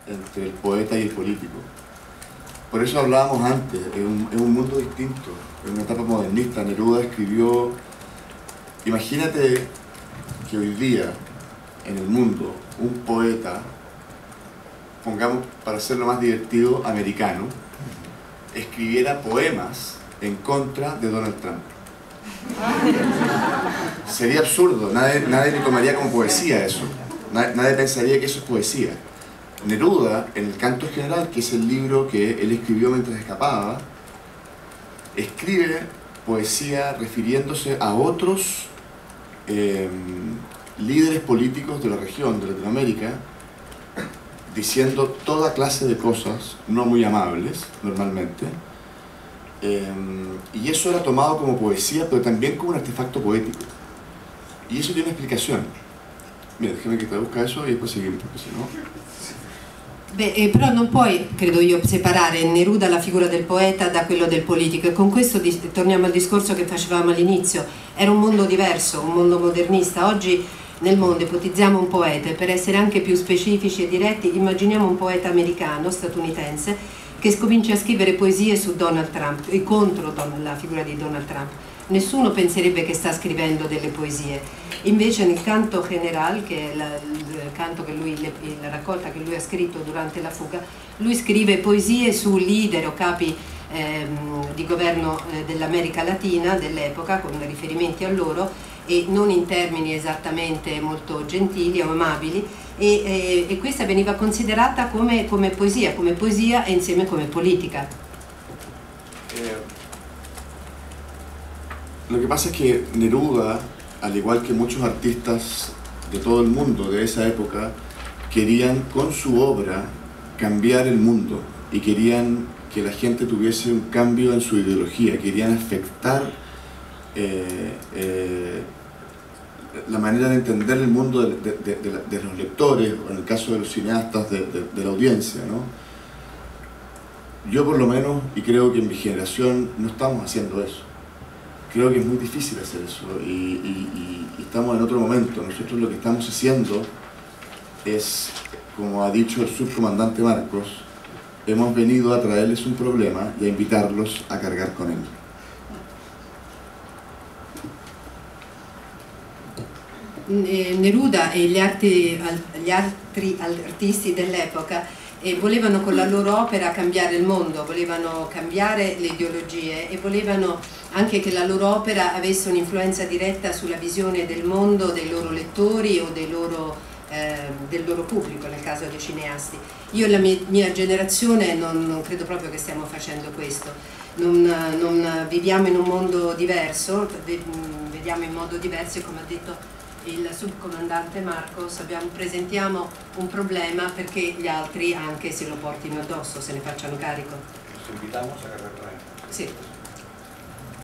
entre el poeta y el político. Por eso hablábamos antes, es un mundo distinto, es una etapa modernista. Neruda escribió, imagínate que hoy día en el mundo un poeta, pongamos para hacerlo más divertido, americano, escribiera poemas en contra de Donald Trump. Sería absurdo, nadie le tomaría como poesía eso, nadie pensaría que eso es poesía. Neruda, en el Canto General, que es el libro que él escribió mientras escapaba, escribe poesía refiriéndose a otros líderes políticos de la región, de Latinoamérica, diciendo toda clase de cosas no muy amables, normalmente, y eso era tomado como poesía, pero también como un artefacto poético. Y eso tiene una explicación. Mira, déjame che traduzca eso e después seguimos, perché sennò... Però non puoi, credo io, separare Neruda, la figura del poeta, da quello del politico, e con questo torniamo al discorso che facevamo all'inizio. Era un mondo diverso, un mondo modernista. Oggi nel mondo ipotizziamo un poeta, e per essere anche più specifici e diretti immaginiamo un poeta americano, statunitense, che comincia a scrivere poesie su Donald Trump e contro la figura di Donald Trump. Nessuno penserebbe che sta scrivendo delle poesie. Invece nel Canto General, che è la raccolta che lui ha scritto durante la fuga, lui scrive poesie su leader o capi di governo dell'America Latina dell'epoca, con riferimenti a loro, e non in termini esattamente molto gentili o amabili, e questa veniva considerata come poesia e insieme come politica. Lo que pasa es que Neruda, al igual que muchos artistas de todo el mundo de esa época, querían con su obra cambiar el mundo y querían que la gente tuviese un cambio en su ideología, querían afectar la manera de entender el mundo de los lectores, o en el caso de los cineastas, de la audiencia, ¿no? Yo por lo menos, y creo que en mi generación, no estamos haciendo eso. Creo que es muy difícil hacer eso y estamos en otro momento. Nosotros lo que estamos haciendo es, como ha dicho el subcomandante Marcos, hemos venido a traerles un problema y a invitarlos a cargar con él. Neruda e gli altri artisti dell'epoca volevano con la loro opera cambiare il mondo, volevano cambiare le ideologie e volevano anche che la loro opera avesse un'influenza diretta sulla visione del mondo dei loro lettori o del loro pubblico, nel caso dei cineasti. Io e la mia generazione non credo proprio che stiamo facendo questo. Non viviamo in un mondo diverso, vediamo in modo diverso, e come ha detto il subcomandante Marcos, presentiamo un problema perché gli altri anche se lo portino addosso, se ne facciano carico. Nos invitamos a cargar con él. Sì.